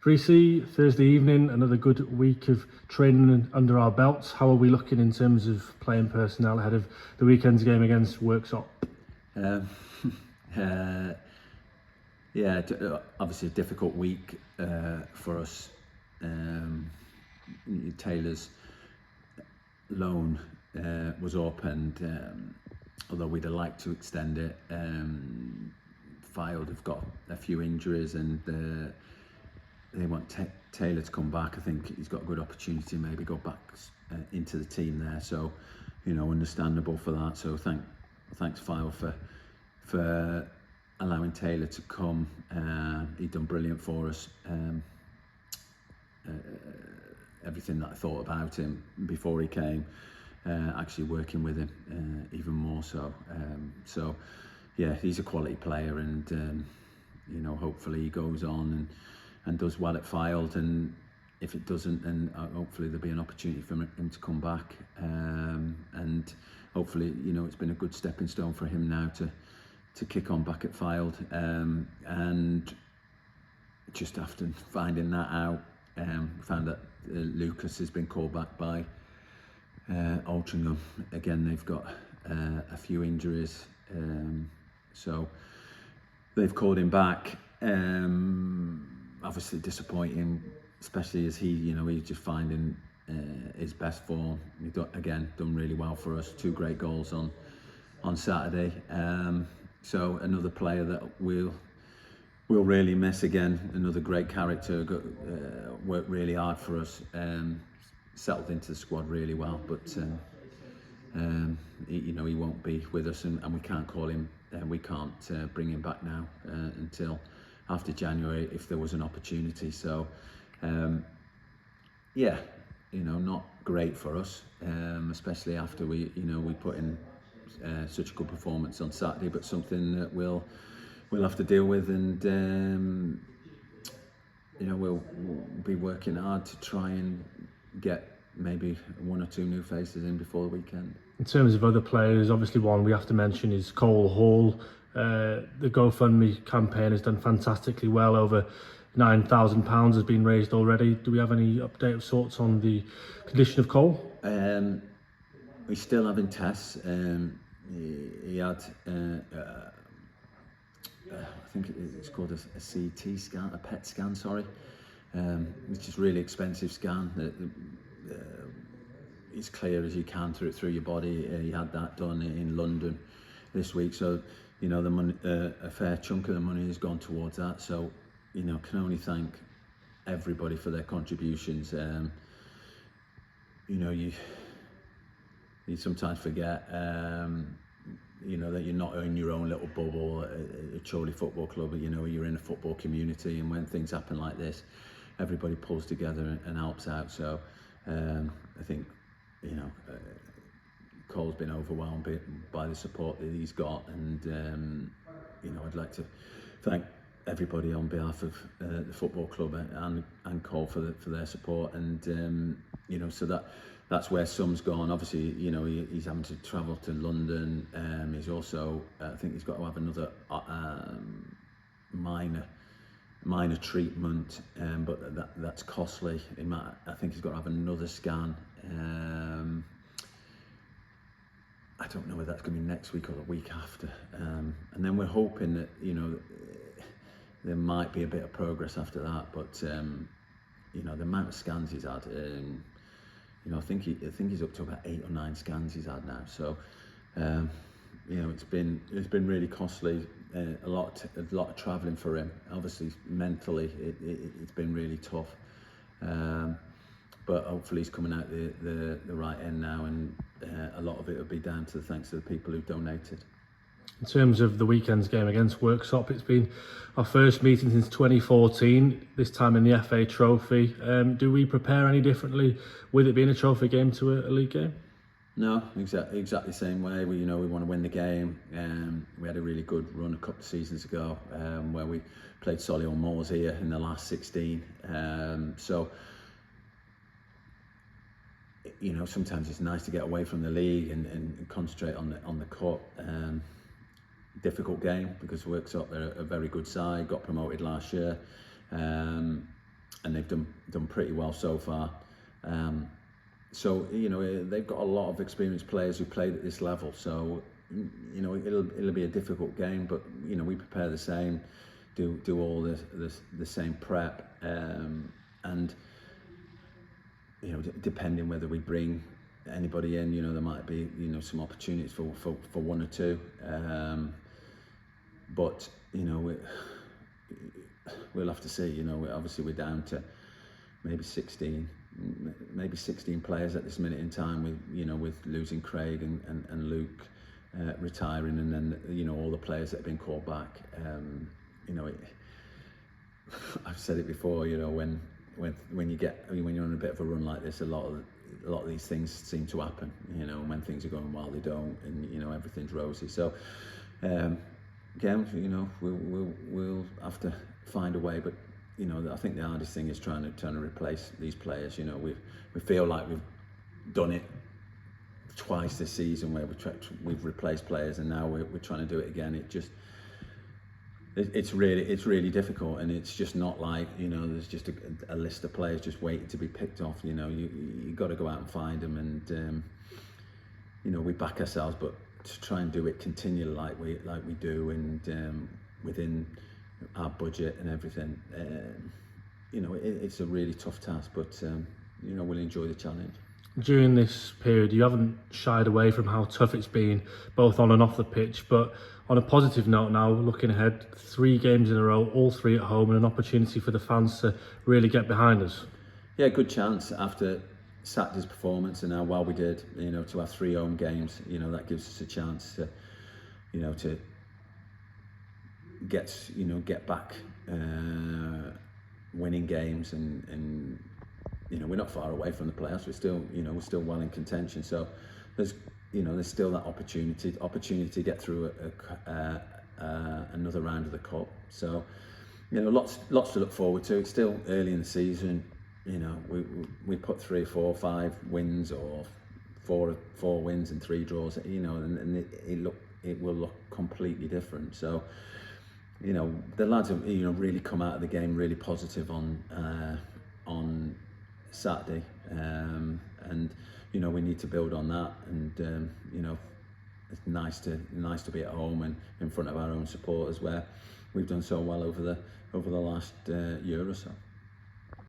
Preecy, Thursday evening, another good week of training under our belts. How are we looking in terms of playing personnel ahead of the weekend's game against Worksop? Um, uh, yeah, obviously a difficult week for us. Taylor's loan was up, and although we'd have liked to extend it, Fylde have got a few injuries, and they want Taylor to come back. I think he's got a good opportunity to maybe go back into the team there. So, understandable for that. So thanks Fylde for allowing Taylor to come. He'd done brilliant for us. Everything that I thought about him before he came, actually working with him even more so. So yeah, he's a quality player, and hopefully he goes on and does well at Fylde, and if it doesn't, then hopefully there'll be an opportunity for him to come back, and hopefully it's been a good stepping stone for him now to kick on back at Fylde, and just after finding that out, found that Lucas has been called back by Altrincham. Again, they've got a few injuries, so they've called him back. Obviously disappointing, especially as he's just finding his best form. He done really well for us. 2 great goals on Saturday. So another player that we'll really miss again. Another great character. Worked really hard for us. Settled into the squad really well, but he won't be with us, and we can't call him. We can't bring him back now until after January, if there was an opportunity. So not great for us, especially after we put in such a good performance on Saturday, but something that we'll have to deal with, and we'll be working hard to try and get maybe 1 or 2 new faces in before the weekend. In terms of other players, obviously one we have to mention is Cole Hall. The GoFundMe campaign has done fantastically well. Over £9,000 has been raised already. Do we have any update of sorts on the condition of Cole? We're still having tests. He had, I think it's called a CT scan, a PET scan, sorry, which is a really expensive scan. It's clear as you can through your body. He had that done in London this week, so the money, a fair chunk of the money has gone towards that. So can only thank everybody for their contributions. You sometimes forget that you're not in your own little bubble at Tscherewik Football Club. You're in a football community, and when things happen like this, everybody pulls together and helps out. So I think Cole's been overwhelmed by the support that he's got, and I'd like to thank everybody on behalf of the football club and Cole for their support, and so that's where some's gone. Obviously, he's having to travel to London. He's also, I think he's got to have another minor treatment, but that's costly. I think he's got to have another scan. I don't know whether that's going to be next week or the week after. And then we're hoping that there might be a bit of progress after that. But the amount of scans he's had, I think he's up to about 8 or 9 scans he's had now. So it's been really costly. A lot of travelling for him. Obviously, mentally, it's been really tough. But hopefully he's coming out the right end now, and a lot of it will be down to the thanks to the people who've donated. In terms of the weekend's game against Worksop, it's been our first meeting since 2014, this time in the FA Trophy. Do we prepare any differently with it being a trophy game to a league game? No, exactly the same way. We want to win the game. We had a really good run a couple of seasons ago where we played Solihull Moors here in the last 16. So sometimes it's nice to get away from the league and concentrate on the cup. Difficult game because Worksop, they're a very good side, got promoted last year. they've done pretty well so far. So you know, they've got a lot of experienced players who played at this level. So you know, it'll be a difficult game, but you know, we prepare the same, do all the same prep, and you know, depending whether we bring anybody in, you know, there might be, you know, some opportunities for one or two, but you know, we'll have to see. You know, obviously we're down to maybe 16 players at this minute in time, with, you know, with losing Craig and Luke retiring, and then, you know, all the players that have been called back. You know, I've said it before, you know, when you're on a bit of a run like this, a lot of these things seem to happen, you know, and when things are going well, they don't, and you know, everything's rosy. So again, you know, we'll have to find a way, but you know, I think the hardest thing is trying to replace these players. You know, we feel like we've done it twice this season, where we've replaced players, and now we're trying to do it again. It's really difficult, and it's just not like, you know, there's just a list of players just waiting to be picked off. You know, you got to go out and find them, and you know, we back ourselves, but to try and do it continually like we do, and within our budget and everything, you know, it's a really tough task, but you know, we'll enjoy the challenge. During this period, you haven't shied away from how tough it's been, both on and off the pitch, but on a positive note now, looking ahead, 3 games in a row, all 3 at home, and an opportunity for the fans to really get behind us. Yeah, good chance after Saturday's performance and how well we did, you know, to have 3 home games. You know, that gives us a chance to, you know, to get back winning games, and you know, we're not far away from the playoffs. We're still well in contention. So there's still that opportunity to get through another round of the cup. So, you know, lots to look forward to. It's still early in the season. You know, we put 3, 4, 5 wins, or 4 wins and 3 draws. You know, and it will look completely different. So, you know, the lads have, you know, really come out of the game really positive on Saturday, and you know, we need to build on that, and you know, it's nice to be at home and in front of our own supporters, where we've done so well over the last year or so.